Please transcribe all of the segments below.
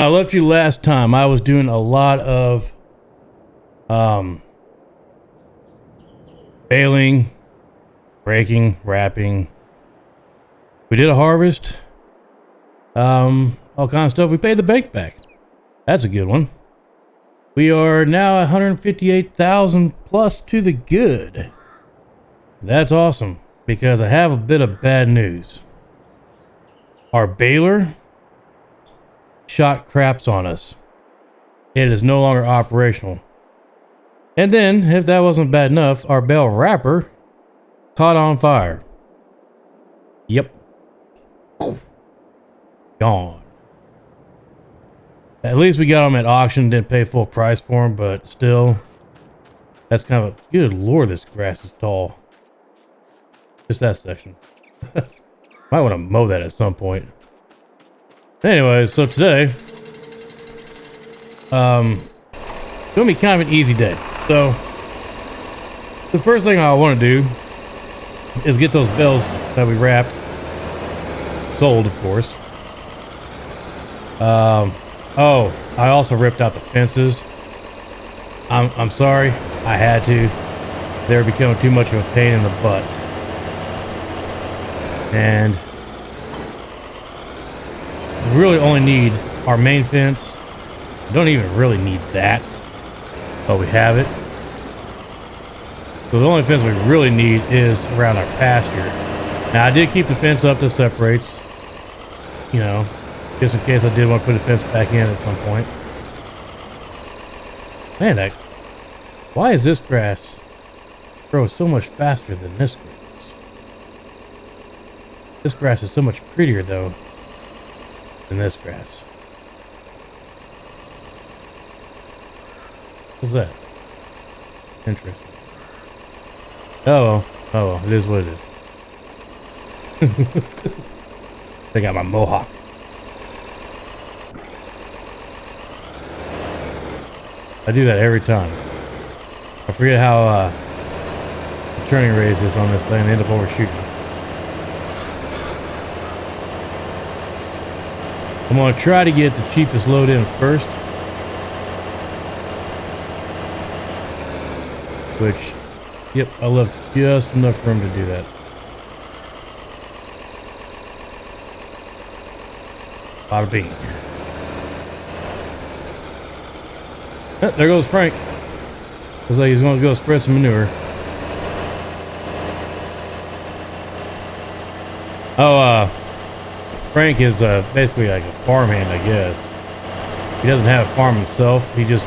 I left you last time, I was doing a lot of baling, breaking, wrapping. We did a harvest. All kind of stuff. We paid the bank back. That's a good one. We are now 158,000 plus to the good. That's awesome, because I have a bit of bad news. Our baler shot craps on us. It is no longer operational. And then, if that wasn't bad enough, our bale wrapper caught on fire. Yep. Gone. At least we got them at auction, didn't pay full price for them, but still, that's kind of a, good lord, this grass is tall. Just that section. Might want to mow that at some point. Anyways, so today, gonna be kind of an easy day. So, the first thing I want to do is get those bales that we wrapped sold, of course. Oh, I also ripped out the fences. I'm sorry, I had to. They were becoming too much of a pain in the butt. And we really only need our main fence. We don't even really need that, but we have it. So the only fence we really need is around our pasture. Now I did keep the fence up that separates, you know, just in case I did want to put the fence back in at some point. Man, why is this grass grow so much faster than this grass? This grass is so much prettier though than this grass. What's that? Interesting. Oh well, it is what it is. I got my mohawk. I do that every time. I forget how the turning radius is on this thing and end up overshooting. I'm going to try to get the cheapest load in first. Which, yep, I left just enough room to do that. Bada bing. Oh, there goes Frank. Looks like he's going to go spread some manure. Oh, Frank is basically like a farmhand, I guess. He doesn't have a farm himself. He just...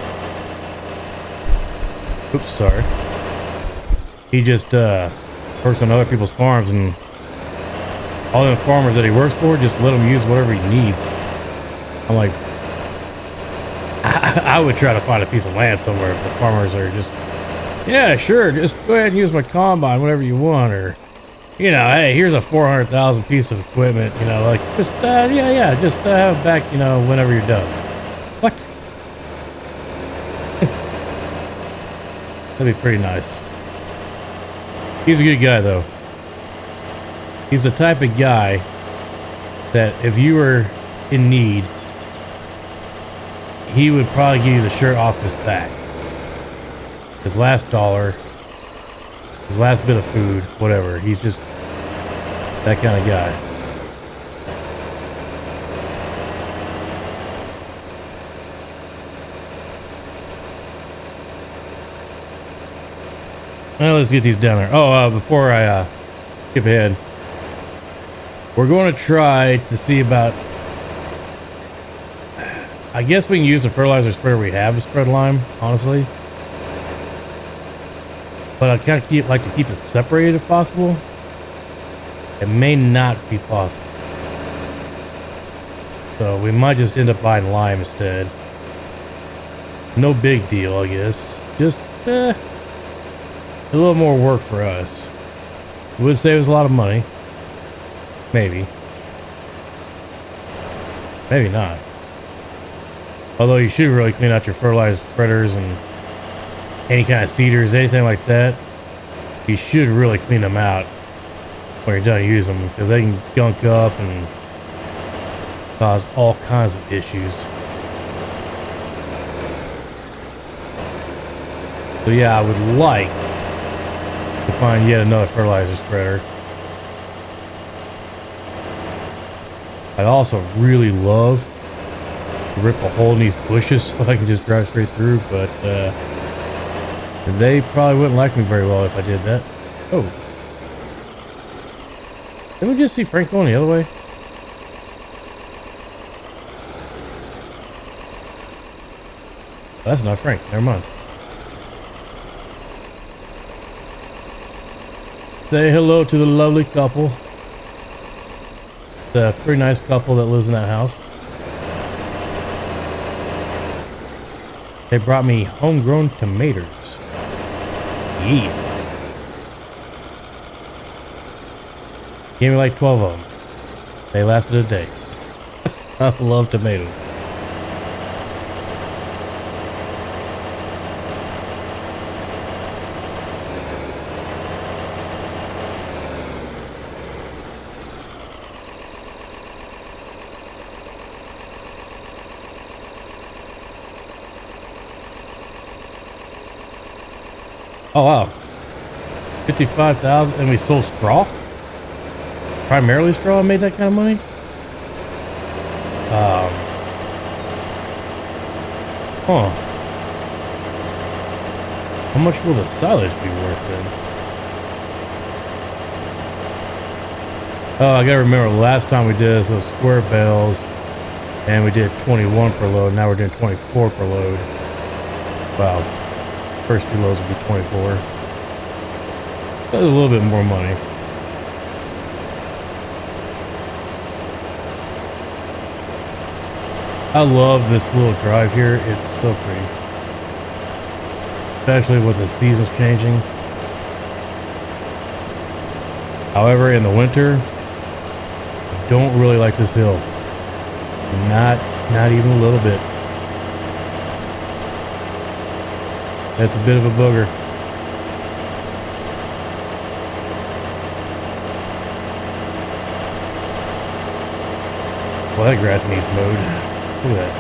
Oops, sorry. He just works on other people's farms, and all the farmers that he works for just let him use whatever he needs. I'm like... I would try to find a piece of land somewhere if the farmers are just... Yeah, sure, just go ahead and use my combine, whatever you want, or... You know, hey, here's a 400,000 piece of equipment, you know, like, just, just have it back, you know, whenever you're done. What? That'd be pretty nice. He's a good guy, though. He's the type of guy that if you were in need, he would probably give you the shirt off his back. His last dollar, his last bit of food, whatever. He's just that kind of guy. Well, let's get these down there. Oh, before I skip ahead, we're going to try to see about... I guess we can use the fertilizer spreader we have to spread lime, honestly. But I kind of like to keep it separated if possible. It may not be possible. So we might just end up buying lime instead. No big deal, I guess. Just a little more work for us. It would save us a lot of money. Maybe. Maybe not. Although you should really clean out your fertilizer spreaders and any kind of seeders, anything like that. You should really clean them out when you're done using them, because they can gunk up and cause all kinds of issues. So yeah, I would like to find yet another fertilizer spreader. I'd also really love to rip a hole in these bushes so I can just drive straight through, but they probably wouldn't like me very well if I did that. Oh. Didn't we just see Frank going the other way? That's not Frank. Never mind. Say hello to the lovely couple. It's a pretty nice couple that lives in that house. They brought me homegrown tomatoes. Yeah. Gave me like 12 of them. They lasted a day. I love tomatoes. Oh wow, 55,000, and we sold straw. Primarily straw, and made that kind of money. Huh. How much will the silage be worth then? Oh, I gotta remember last time we did those square bales, and we did 21 per load. Now we're doing 24 per load. Wow. First two loads will be 24. That's a little bit more money. I love this little drive here. It's so pretty. Especially with the seasons changing. However, in the winter, I don't really like this hill. Not even a little bit. That's a bit of a booger. Well, that grass needs mowed. Look at that.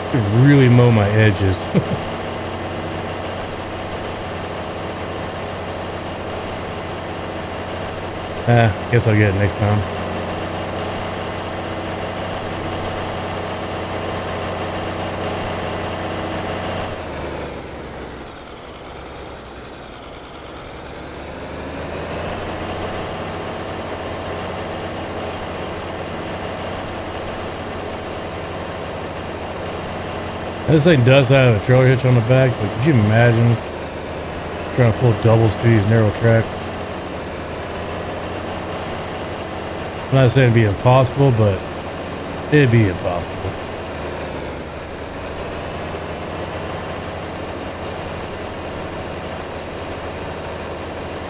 I could really mow my edges. Guess I'll get it next time. This thing does have a trailer hitch on the back, but could you imagine trying to pull doubles through these narrow tracks? I'm not saying it'd be impossible, but it'd be impossible.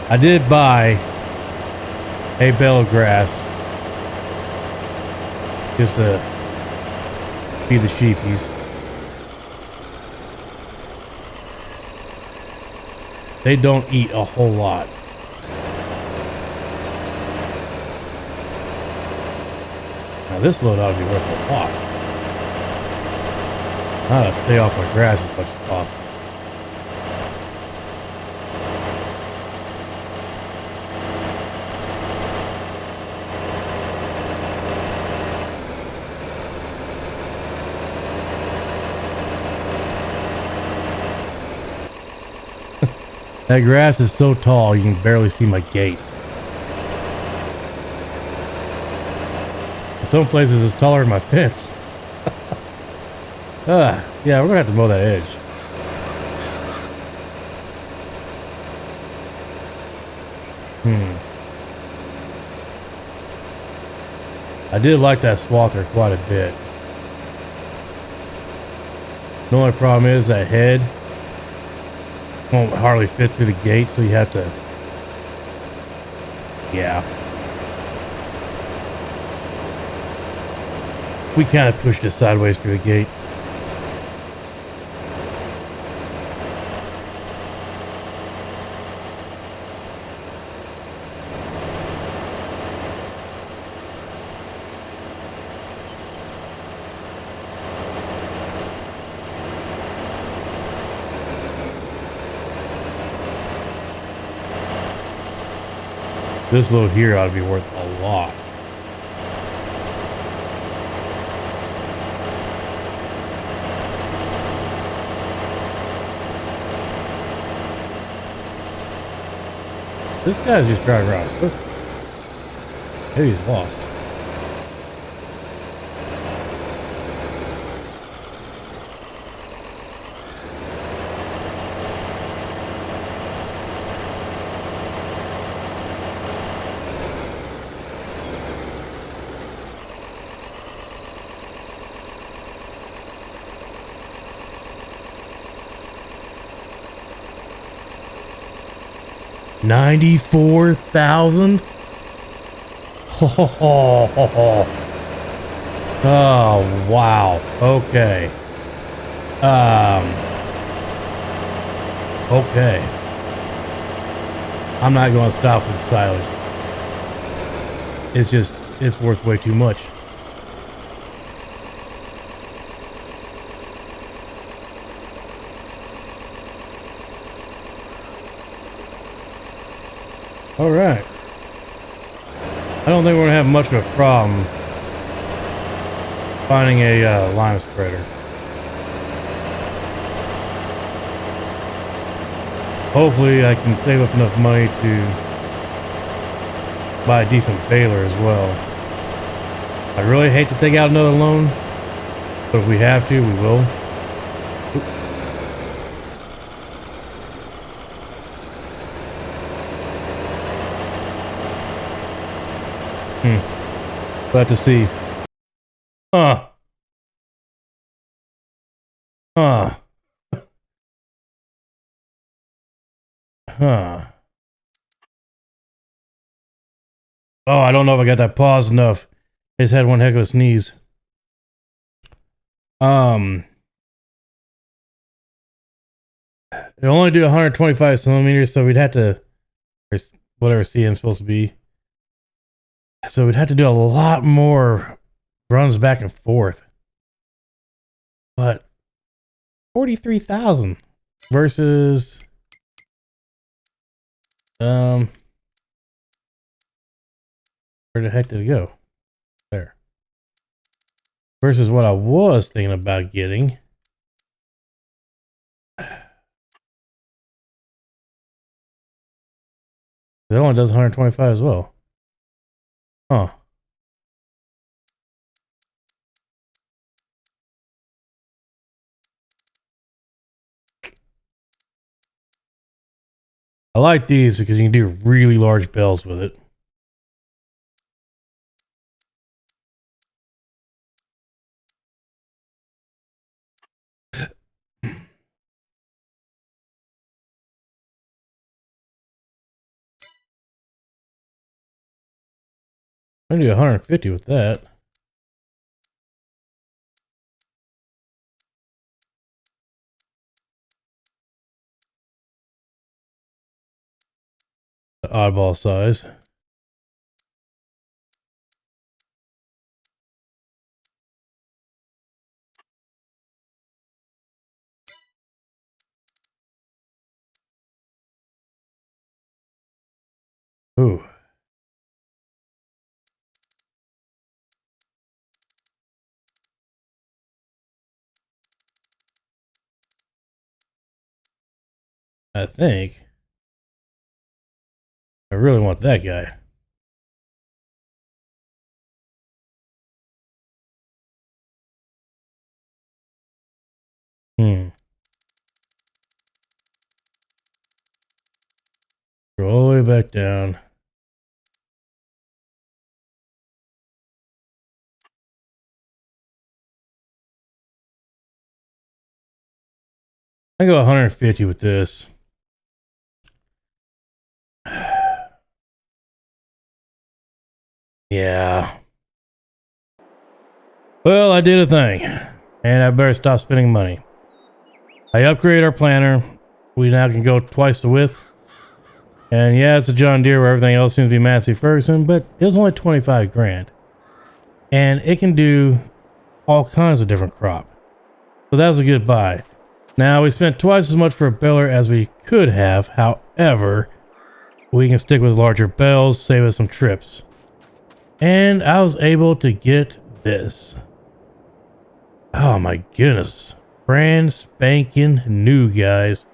I did buy a bale of grass just to feed the sheepies. They don't eat a whole lot. Now this load ought to be worth a lot. I ought to stay off my grass as much as possible. That grass is so tall you can barely see my gate. In some places it's taller than my fence. Yeah, we're gonna have to mow that edge. I did like that swather quite a bit. The only problem is that head won't hardly fit through the gate, so you have to, yeah. We kind of pushed it sideways through the gate. This load here ought to be worth a lot. This guy's just driving around. Maybe he's lost. $94,000. Oh wow. Okay. Okay. I'm not going to stop with silage. It's worth way too much. All right. I don't think we're gonna have much of a problem finding a lime spreader. Hopefully I can save up enough money to buy a decent baler as well. I really hate to take out another loan, but if we have to, we will. We'll have to see. Huh. Oh, I don't know if I got that pause enough. I just had one heck of a sneeze. It'll only do 125 centimeters, so we'd have to, or whatever CM's supposed to be. So we'd have to do a lot more runs back and forth. But 43,000 versus where the heck did it go? There. Versus what I was thinking about getting. It only does 125 as well. Huh. I like these because you can do really large bells with it. I'm gonna do 150 with that. The oddball size. Ooh. I think I really want that guy. Go all the way back down. I go 150 with this. Yeah. Well, I did a thing, and I better stop spending money. I upgraded our planter. We now can go twice the width. And yeah, it's a John Deere where everything else seems to be Massey Ferguson, but it was only 25 grand. And it can do all kinds of different crop. So that was a good buy. Now, we spent twice as much for a baler as we could have. However, we can stick with larger bells, save us some trips. And I was able to get this. Oh my goodness. Brand spanking new, guys.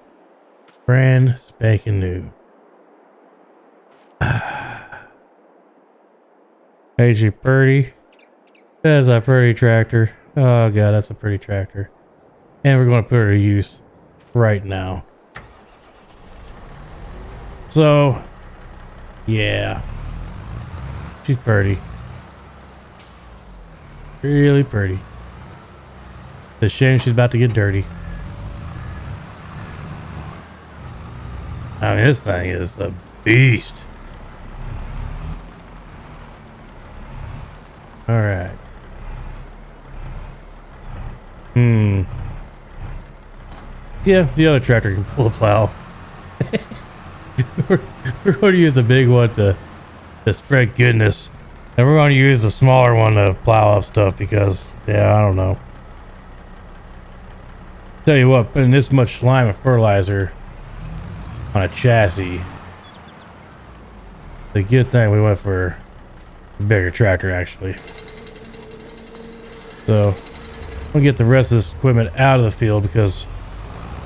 Brand spanking new. Ain't she pretty? That's a pretty tractor. Oh god, that's a pretty tractor. And we're going to put her to use right now. So, yeah. She's pretty. Really pretty. It's a shame she's about to get dirty. I mean, this thing is a beast. Alright. Yeah, the other tractor can pull the plow. we're going to use the big one to spread goodness. And we're going to use the smaller one to plow up stuff because, yeah, I don't know. Tell you what, putting this much slime and fertilizer on a chassis. The good thing we went for a bigger tractor, actually. So, we'll get the rest of this equipment out of the field because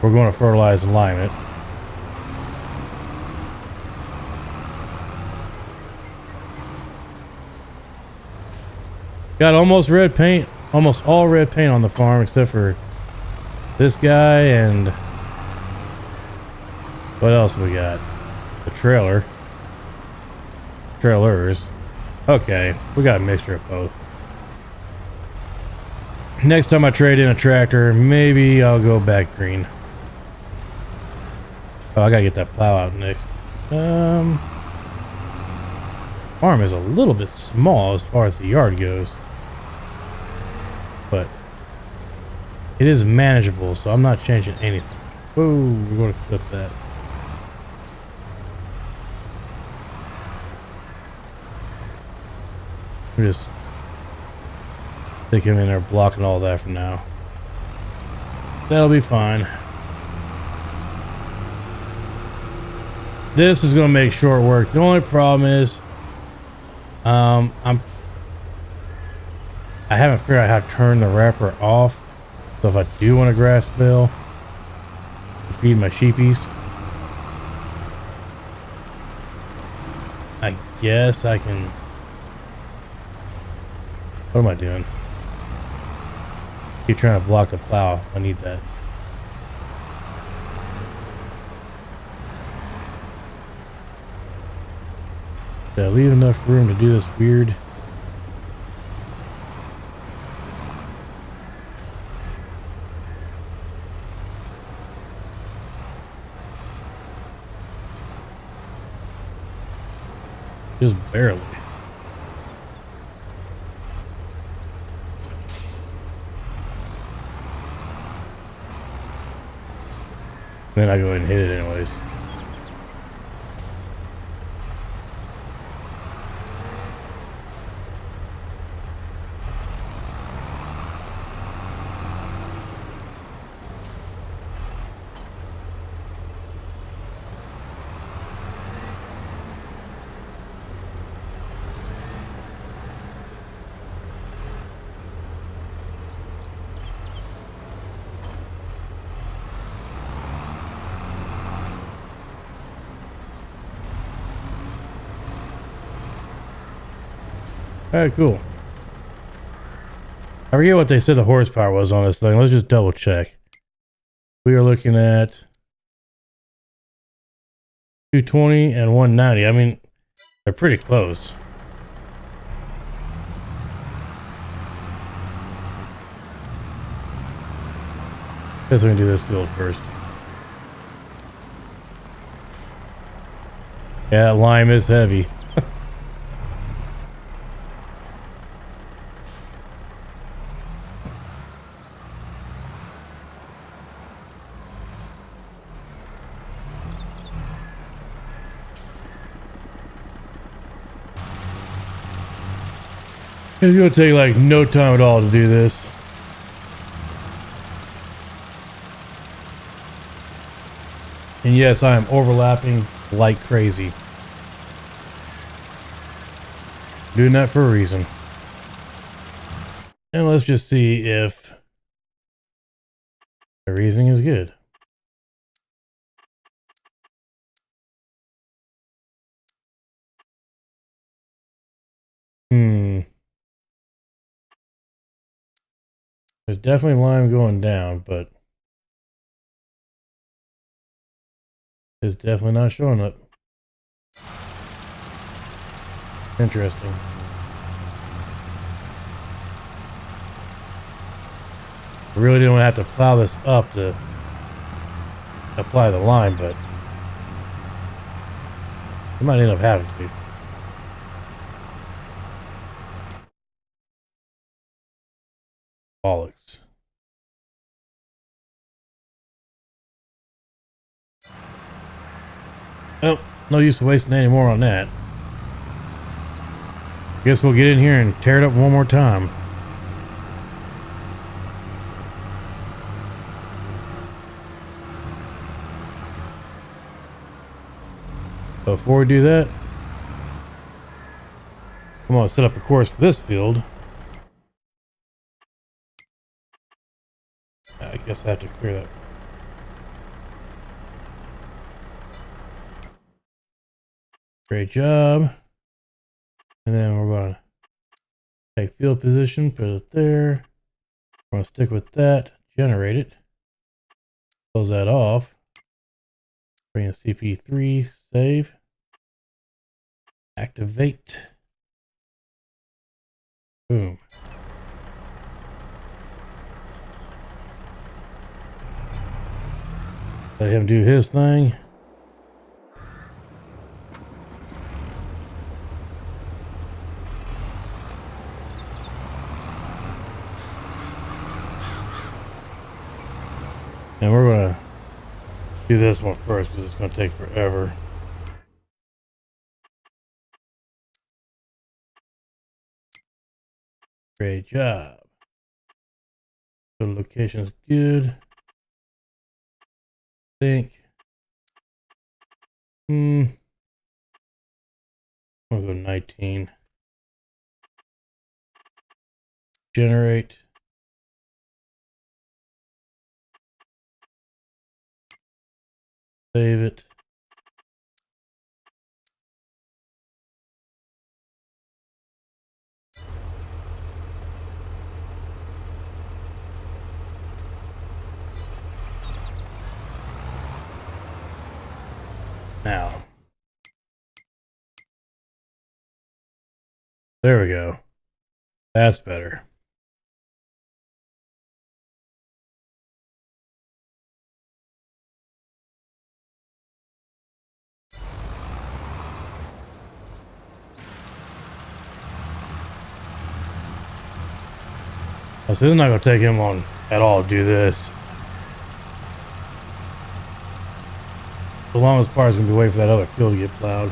we're going to fertilize and lime it. Got almost red paint, almost all red paint on the farm except for this guy and what else we got? The trailer. Trailers. Okay, we got a mixture of both. Next time I trade in a tractor, maybe I'll go back green. Oh, I gotta get that plow out next. Farm is a little bit small as far as the yard goes, but it is manageable, so I'm not changing anything. Whoa, we're going to clip that. We're just stick him in there, blocking all that for now. That'll be fine. This is going to make short work. The only problem is, I haven't figured out how to turn the wrapper off. So if I do want a grass bale to feed my sheepies, I guess I can. What am I doing? Keep trying to block the plow. I need that. Did I leave enough room to do this weird? Just barely. Then I go ahead and hit it anyways. All right, cool. I forget what they said the horsepower was on this thing. Let's just double check. We are looking at 220 and 190. I mean, they're pretty close. Guess we can do this field first. Yeah, that lime is heavy. It's gonna take like no time at all to do this. And yes, I am overlapping like crazy. Doing that for a reason. And let's just see if the reasoning is good. There's definitely lime going down, but it's definitely not showing up. Interesting. I really didn't have to plow this up to apply the lime, but I might end up having to. Bollocks. Well, no use wasting any more on that. Guess we'll get in here and tear it up one more time. Before we do that, I'm going to set up a course for this field. I guess I have to clear that. Great job. And then we're going to take field position, put it there. We're going to stick with that, generate it. Close that off. Bring in CP3, save. Activate. Boom. Let him do his thing. And we're going to do this one first because it's going to take forever. Great job. So the location is good. Think. I'm going to go 19. Generate. Save it. Now. There we go. That's better. So this is not going to take him long at all to do this. The longest part is going to be waiting for that other field to get plowed.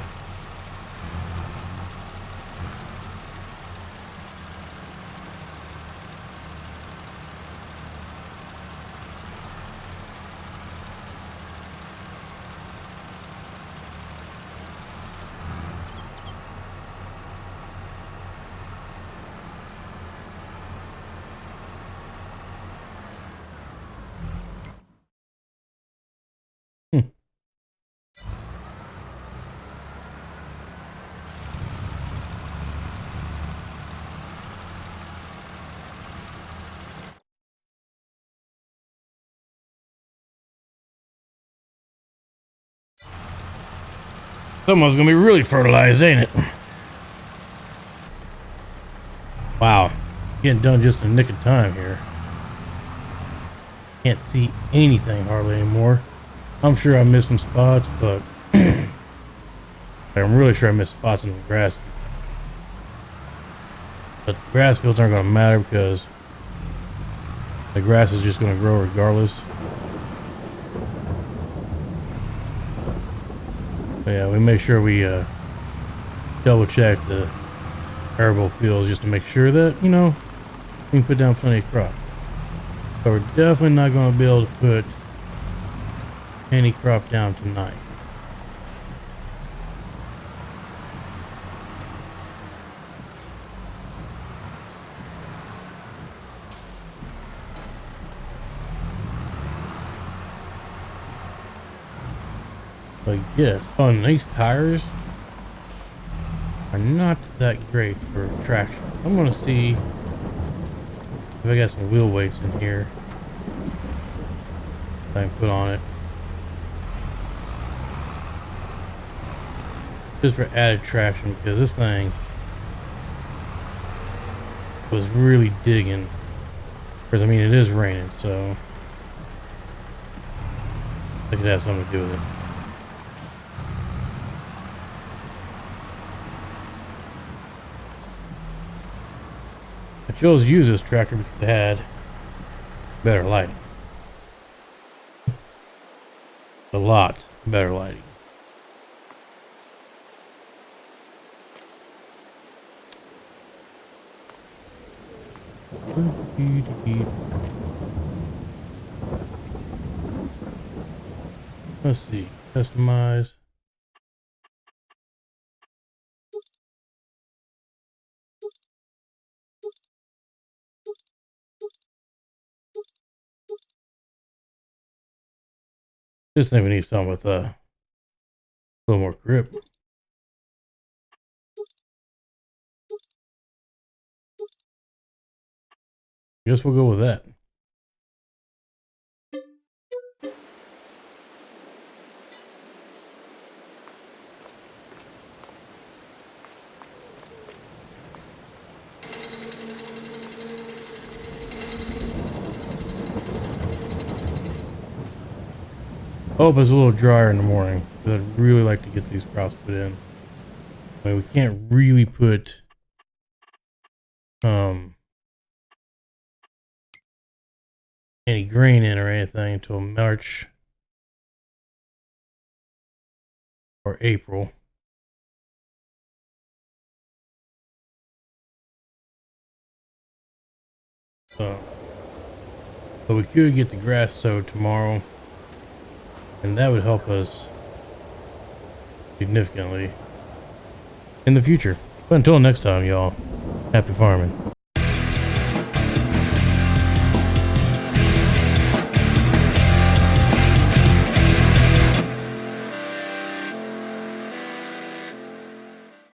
Someone's gonna be really fertilized, ain't it? Wow, getting done just in the nick of time here. Can't see anything hardly anymore. I'm sure I missed some spots, but I'm really sure I missed spots in the grass. But the grass fields aren't gonna matter because the grass is just gonna grow regardless. But yeah, we make sure we double check the arable fields just to make sure that, you know, we can put down plenty of crop. But we're definitely not going to be able to put any crop down tonight. But yes, on nice tires are not that great for traction. I'm gonna see if I got some wheel weights in here that I can put on it. Just for added traction, because this thing was really digging. Because I mean, it is raining, so it could have something to do with it. I chose to use this tractor because it had better lighting. A lot better lighting. Let's see. Customize. Just think we need something with a little more grip. Guess we'll go with that. I hope it's a little drier in the morning, because I'd really like to get these crops put in. I mean, we can't really put any grain in or anything until March or April. So, but we could get the grass sowed tomorrow, and that would help us significantly in the future. But until next time, y'all, happy farming.